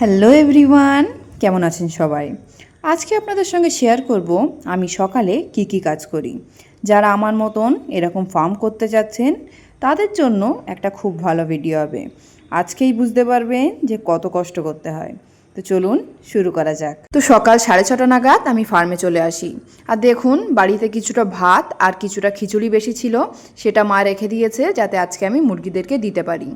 Hello everyone, কেমন আছেন সবাই? আজকে আপনাদের সঙ্গে শেয়ার করব আমি সকালে কি কাজ করি। যারা আমার মতন এরকম ফার্ম করতে যাচ্ছেন তাদের জন্য একটা খুব ভালো ভিডিও হবে। আজকেই বুঝতে পারবেন যে কত কষ্ট করতে হয়। তো চলুন শুরু করা যাক। তো সকাল 6:30 নাগাদ আমি ফার্মে চলে আসি। আর দেখুন, বাড়িতে কিছুটা ভাত আর কিছুটা খিচুড়ি বেশি ছিল, সেটা মা রেখে দিয়েছে যাতে আজকে আমি মুরগিদেরকে দিতে পারি।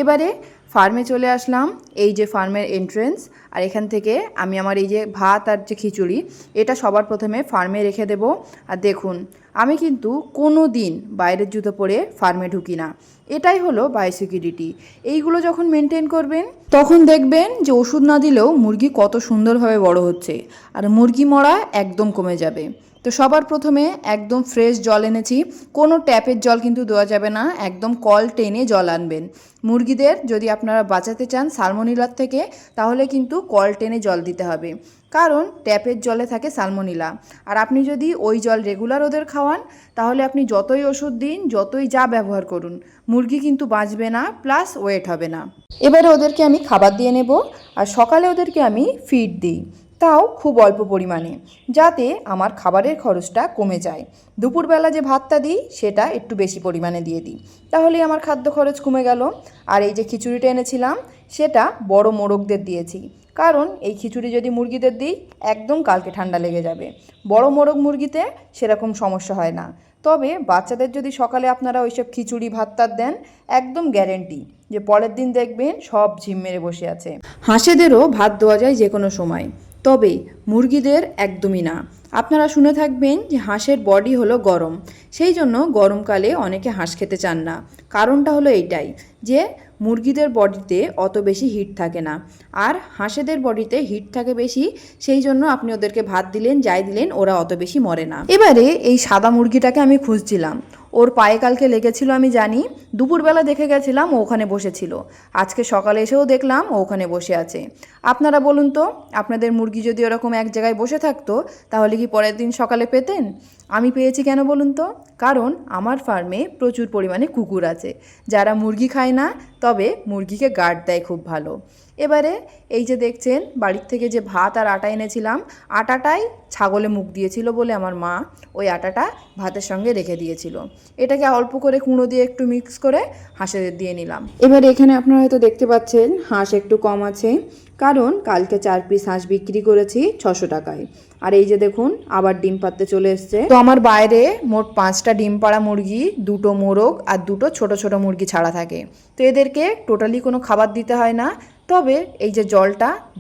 এবারে ফার্মে চলে আসলাম। এই যে ফার্মের এন্ট্রেন্স, আর এখান থেকে আমি আমার এই যে ভাত আর যে খিচুড়ি, এটা সবার প্রথমে ফার্মে রেখে দেব। আর দেখুন, আমি কিন্তু কোনো দিন বাইরের জুতো পরে ফার্মে ঢুকি না। এটাই হলো বায়োসিকিউরিটি। এইগুলো যখন মেনটেন করবেন তখন দেখবেন যে ওষুধ না দিলেও মুরগি কত সুন্দরভাবে বড় হচ্ছে, আর মুরগি মরা একদম কমে যাবে। তো সবার প্রথমে একদম ফ্রেশ জল এনেছি। কোনো ট্যাপের জল কিন্তু দেওয়া যাবে না, একদম কল টেনে জল আনবেন। মুরগিদের যদি আপনারা বাঁচাতে চান সালমোনেলার থেকে, তাহলে কিন্তু কল টেনে জল দিতে হবে, কারণ ট্যাপের জলে থাকে সালমোনেলা। আর আপনি যদি ওই জল রেগুলার ওদের খাওয়ান, তাহলে আপনি যতই ওষুধ দিন, যতই যা ব্যবহার করুন, মুরগি কিন্তু বাঁচবে না, প্লাস ওয়েট হবে না। এবারে ওদেরকে আমি খাবার দিয়ে নেব। আর সকালে ওদেরকে আমি ফিড দিই, তাও খুব অল্প পরিমাণে, যাতে আমার খাবারের খরচটা কমে যায়। দুপুরবেলা যে ভাতটা দিই সেটা একটু বেশি পরিমাণে দিয়ে দিই, তাহলেই আমার খাদ্য খরচ কমে গেল। আর এই যে খিচুড়িটা এনেছিলাম, সেটা বড় মোরগদের দিয়েছি, কারণ এই খিচুড়ি যদি মুরগিদের দিই একদম কালকে ঠান্ডা লেগে যাবে। বড় মোরগ মুরগিতে সেরকম সমস্যা হয় না। তবে বাচ্চাদের যদি সকালে আপনারা ওইসব খিচুড়ি ভাত দেন, একদম গ্যারেন্টি যে পরের দিন দেখবেন সব ঝিম মেরে বসে আছে। হাঁসেদেরও ভাত দেওয়া যায় যে কোনো সময়, তবে মুরগিদের একদমই না। আপনারা শুনে থাকবেন যে হাঁসের বডি হলো গরম, সেই জন্য গরমকালে অনেকে হাঁস খেতে চান না। কারণটা হলো এইটাই যে মুরগিদের বডিতে অত বেশি হিট থাকে না, আর হাঁসেদের বডিতে হিট থাকে বেশি, সেই জন্য আপনি ওদেরকে ভাত দিলেন যাই দিলেন ওরা অত বেশি মরে না। এবারে এই সাদা মুরগিটাকে আমি খুঁজছিলাম, ওর পায়ে কালকে লেগেছিল আমি জানি। দুপুরবেলা দেখে গেছিলাম ও ওখানে বসেছিল, আজকে সকালে এসেও দেখলাম ও ওখানে বসে আছে। আপনারা বলুন তো, আপনাদের মুরগি যদি ওরকম এক জায়গায় বসে থাকতো, তাহলে কি পরের দিন সকালে পেতেন? আমি পেয়েছি কেন বলুন তো? কারণ আমার ফার্মে প্রচুর পরিমাণে কুকুর আছে, যারা মুরগি খায় না, তবে মুরগিকে গার্ড দেয় খুব ভালো। এবারে এই যে দেখছেন, বাড়ির থেকে যে ভাত আর আটা এনেছিলাম, আটাটাই ছাগলে মুখ দিয়েছিল বলে আমার মা ওই আটাটা ভাতের সঙ্গে রেখে দিয়েছিল। এটাকে অল্প করে কুঁড়ো দিয়ে একটু মিক্স করে হাঁসেদের দিয়ে নিলাম। এবার এখানে আপনারা হয়তো দেখতে পাচ্ছেন হাঁস একটু কম আছে, কারণ কালকে 4 পিস হাঁস বিক্রি করেছি 600 টাকায়। আর এই যে দেখুন, আবার ডিম পাড়তে চলে এসছে। তো আমার বাইরে মোট 5টা ডিম পাড়া মুরগি, 2টো মোরগ আর 2টো ছোট ছোট মুরগি ছাড়া থাকে। তো এদেরকে টোটালি কোনো খাবার দিতে হয় না, তবে এই যে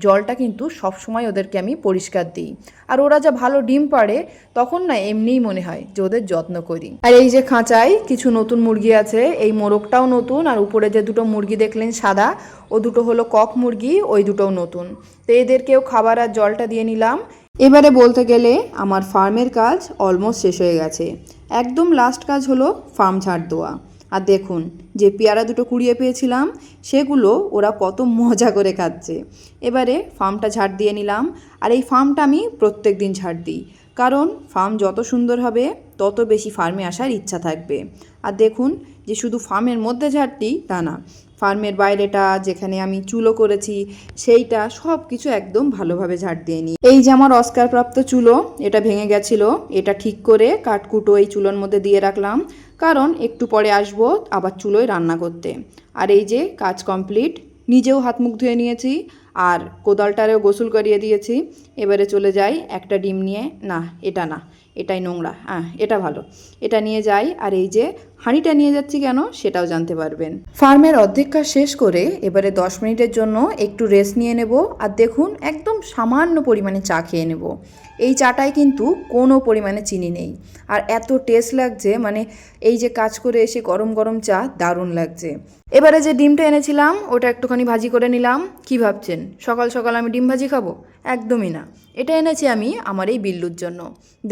জলটা কিন্তু সবসময় ওদেরকে আমি পরিষ্কার দিই। আর ওরা যা ভালো ডিম পাড়ে, তখন না এমনিই মনে হয় যে ওদের যত্ন করি। আর এই যে খাঁচায় কিছু নতুন মুরগি আছে, এই মোরগটাও নতুন, আর উপরে যে 2টো মুরগি দেখলেন সাদা, ও 2টো হলো কক মুরগি, ওই 2টোও নতুন। তো এদেরকেও খাবার আর জলটা দিয়ে নিলাম। এবারে বলতে গেলে আমার ফার্মের কাজ অলমোস্ট শেষ হয়ে গেছে। একদম লাস্ট কাজ হলো ফার্ম ঝাড় দেওয়া। আর দেখুন, যে পেয়ারা 2টো কুড়িয়ে পেয়েছিলাম, সেগুলো ওরা কত মজা করে খাচ্ছে। এবারে ফার্মটা ঝাড় দিয়ে নিলাম। আর এই ফার্মটা আমি প্রত্যেক দিন ঝাড় দিই, কারণ ফার্ম যত সুন্দর হবে তত বেশি ফার্মে আসার ইচ্ছা থাকবে। আর দেখুন, যে শুধু ফার্মের মধ্যে ঝাড় দিই তা না, ফার্মের বাইরেটা যেখানে আমি চুলো করেছি সেইটা সব কিছু একদম ভালোভাবে ঝাড় দিয়ে নিই। এই যে আমার অস্কারপ্রাপ্ত চুলো, এটা ভেঙে গেছিলো, এটা ঠিক করে কাঠকুটো এই চুলোর মধ্যে দিয়ে রাখলাম, কারণ একটু পরে আসবো আবার চুলোয় রান্না করতে। আর এই যে কাজ কমপ্লিট, নিজেও হাত মুখ ধুয়ে নিয়েছি, আর কোদালটারেও গোসল করিয়ে দিয়েছি। এবারে চলে যাই একটা ডিম নিয়ে, না এটা না, এটাই নোংরা, এটা ভালো, এটা নিয়ে যাই। আর এই যে হাঁড়িটা নিয়ে যাচ্ছি কেন সেটাও জানতে পারবেন। ফার্মের অর্ধেক কাজ শেষ করে এবারে 10 মিনিটের জন্য একটু রেস্ট নিয়ে নেব। আর দেখুন, একদম সামান্য পরিমাণে চা খেয়ে নেব। এই চাটায় কিন্তু কোনো পরিমাণে চিনি নেই, আর এত টেস্ট লাগছে, মানে এই যে কাজ করে এসে গরম গরম চা দারুণ লাগছে। এবারে যে ডিমটা এনেছিলাম ওটা একটুখানি ভাজি করে নিলাম। কি ভাবছেন সকাল সকাল আমি ডিম ভাজি খাবো? একদমই না, এটা এনেছি আমি আমার এই বিল্লুর জন্য।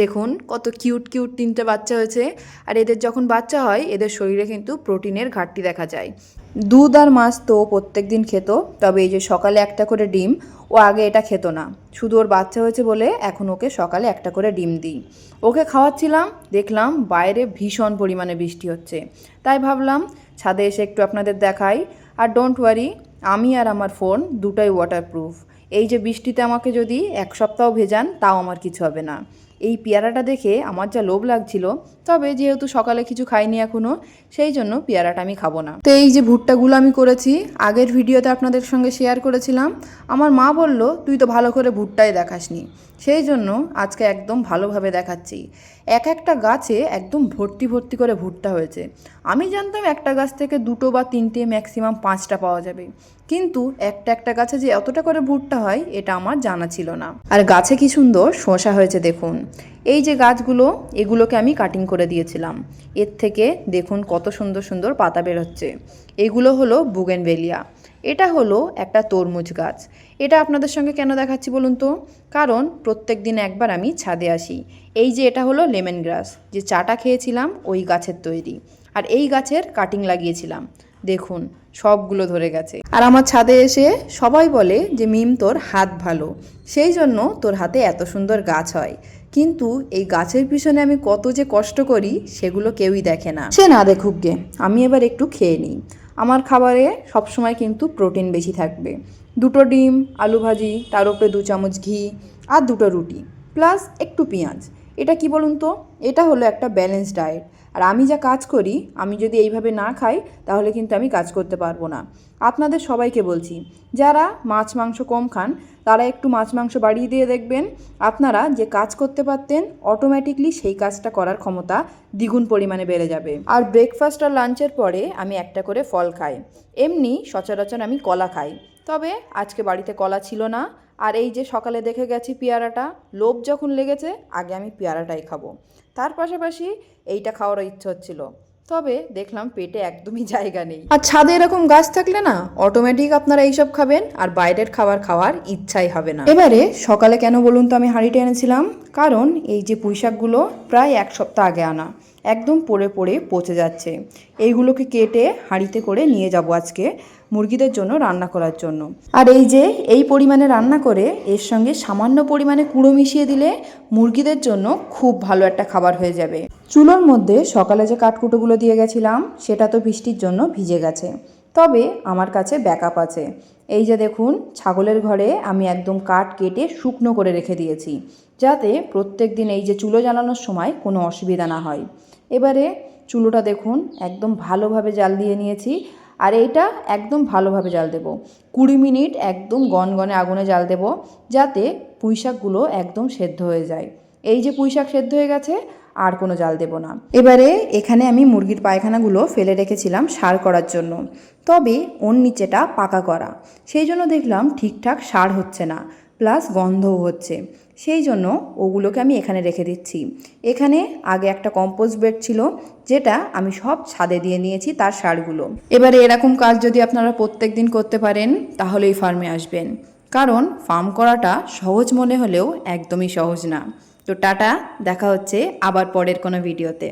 দেখুন কত কিউট কিউট 3টে বাচ্চা হয়েছে। আর এদের যখন বাচ্চা হয় এদের শরীরে কিন্তু প্রোটিনের ঘাটতি দেখা যায়। দুধ আর মাছ তো প্রত্যেক দিন খেত, তবে এই যে সকালে একটা করে ডিম, ও আগে এটা খেত না, শুধু ওর বাচ্চা হয়েছে বলে এখন ওকে সকালে একটা করে ডিম দিই। ওকে খাওয়াচ্ছিলাম, দেখলাম বাইরে ভীষণ পরিমাণে বৃষ্টি হচ্ছে, তাই ভাবলাম ছাদে এসে একটু আপনাদের দেখাই। আর ডোন্ট ওয়ারি, আমি আর আমার ফোন দুটাই ওয়াটারপ্রুফ। এই যে বৃষ্টিতে আমাকে যদি এক সপ্তাহ ভেজান তাও আমার কিছু হবে না। এই পেয়ারাটা দেখে আমার যা লোভ লাগছিল, তবে যেহেতু সকালে কিছু খাইনি এখনও, সেই জন্য পেয়ারাটা আমি খাবো না। তো এই যে ভুট্টাগুলো আমি করেছি, আগের ভিডিওতে আপনাদের সঙ্গে শেয়ার করেছিলাম। আমার মা বলল তুই তো ভালো করে ভুট্টাই দেখাসনি, সেই জন্য আজকে একদম ভালোভাবে দেখাচ্ছি। এক একটা গাছে একদম ভর্তি ভর্তি করে ভুট্টা হয়েছে। আমি জানতাম একটা গাছ থেকে দুটো বা তিনটে, ম্যাক্সিমাম 5টা পাওয়া যাবে, কিন্তু একটা একটা গাছে যে এতটা করে ভুট্টা হয় এটা আমার জানা ছিল না। আর গাছে কি সুন্দর শসা হয়েছে দেখুন। এই যে গাছগুলো, এগুলোকে আমি কাটিং করে দিয়েছিলাম। এর থেকে দেখুন কত সুন্দর সুন্দর পাতা বেরোচ্ছে। এগুলো হলো বুগেনভেলিয়া। এটা হলো একটা তরমুজ গাছ। এটা আপনাদের সঙ্গে কেন দেখাচ্ছি বলুন তো? কারণ প্রত্যেক দিন একবার আমি ছাদে আসি। এই যে এটা হলো লেমন গ্রাস, যে চাটা খেয়েছিলাম ওই গাছের তৈরি। আর এই গাছের কাটিং লাগিয়েছিলাম, দেখুন সবগুলো ধরে গেছে। আর আমার ছাদে এসে সবাই বলে যে মিম তোর হাত ভালো, সেই জন্য তোর হাতে এত সুন্দর গাছ হয়। কিন্তু এই গাছের পিছনে আমি কত যে কষ্ট করি সেগুলো কেউই দেখে না। সে না দেখুক গে, আমি এবার একটু খেয়ে নিই। আমার খাবারে সবসময় কিন্তু প্রোটিন বেশি থাকবে। 2টো ডিম, আলু ভাজি, তার উপরে 2 চামচ ঘি, আর 2টো রুটি, প্লাস একটু পেঁয়াজ। এটা কি বলুন তো? এটা হলো একটা ব্যালেন্স ডায়েট। আর আমি যা কাজ করি, আমি যদি এইভাবে না খাই তাহলে কিন্তু আমি কাজ করতে পারবো না। আপনাদের সবাইকে বলছি, যারা মাছ মাংস কম খান তারা একটু মাছ মাংস বাড়িয়ে দিয়ে দেখবেন, আপনারা যে কাজ করতে পারতেন অটোমেটিকলি সেই কাজটা করার ক্ষমতা দ্বিগুণ পরিমাণে বেড়ে যাবে। আর ব্রেকফাস্ট আর লাঞ্চের পরে আমি একটা করে ফল খাই। এমনি সচরাচর আমি কলা খাই, তবে আজকে বাড়িতে কলা ছিল না। আর এই যে সকালে দেখে গেছি পেয়ারাটা, লোভ যখন লেগেছে আগে আমি পেয়ারাটাই খাবো। তার পাশাপাশি এইটা খাওয়ারও ইচ্ছে হচ্ছিল, তবে দেখলাম পেটে একদমই জায়গা নেই। আর ছাদে এরকম গাছ থাকলে না অটোমেটিক আপনারা এইসব খাবেন, আর বাইরের খাবার খাওয়ার ইচ্ছাই হবে না। এবারে সকালে কেন বলুন তো আমি হাঁড়িটা এনেছিলাম? কারণ এই যে পুঁইশাকগুলো প্রায় 1 সপ্তাহ আগে আনা, একদম পড়ে পড়ে পচে যাচ্ছে। এইগুলোকে কেটে হাঁড়িতে করে নিয়ে যাব আজকে মুরগিদের জন্য রান্না করার জন্য। আর এই যে এই পরিমাণে রান্না করে এর সঙ্গে সামান্য পরিমাণে কুড়ো মিশিয়ে দিলে মুরগিদের জন্য খুব ভালো একটা খাবার হয়ে যাবে। চুলোর মধ্যে সকালে যে কাঠকুটোগুলো দিয়ে গেছিলাম সেটা তো বৃষ্টির জন্য ভিজে গেছে, তবে আমার কাছে ব্যাকআপ আছে। এই যে দেখুন, ছাগলের ঘরে আমি একদম কাঠ কেটে শুকনো করে রেখে দিয়েছি, যাতে প্রত্যেক দিন এই যে চুলো জ্বালানোর সময় কোনো অসুবিধা না হয়। এবারে চুলোটা দেখুন একদম ভালোভাবে জাল দিয়ে নিয়েছি। আর এইটা একদম ভালোভাবে জাল দেব, 20 মিনিট একদম গনগনে আগুনে জাল দেব, যাতে পুঁইশাকগুলো একদম সেদ্ধ হয়ে যায়। এই যে পুঁইশাক সেদ্ধ হয়ে গেছে, আর কোনো জাল দেব না। এবারে এখানে আমি মুরগির পায়খানাগুলো ফেলে রেখেছিলাম সার করার জন্য, তবে ওর নিচেটা পাকা করা, সেই জন্য দেখলাম ঠিকঠাক সার হচ্ছে না, প্লাস গন্ধও হচ্ছে। সেই জন্য ওগুলোকে আমি এখানে রেখে দিচ্ছি। এখানে আগে একটা কম্পোস্ট বেড ছিল, যেটা আমি সব ছাদে দিয়ে নিয়েছি তার সারগুলো। এবারে এরকম কাজ যদি আপনারা প্রত্যেক দিন করতে পারেন তাহলে এই ফার্মে আসবেন, কারণ ফার্ম করাটা সহজ মনে হলেও একদমই সহজ না। তো টাটা, দেখা হচ্ছে আবার পরের কোনো ভিডিওতে।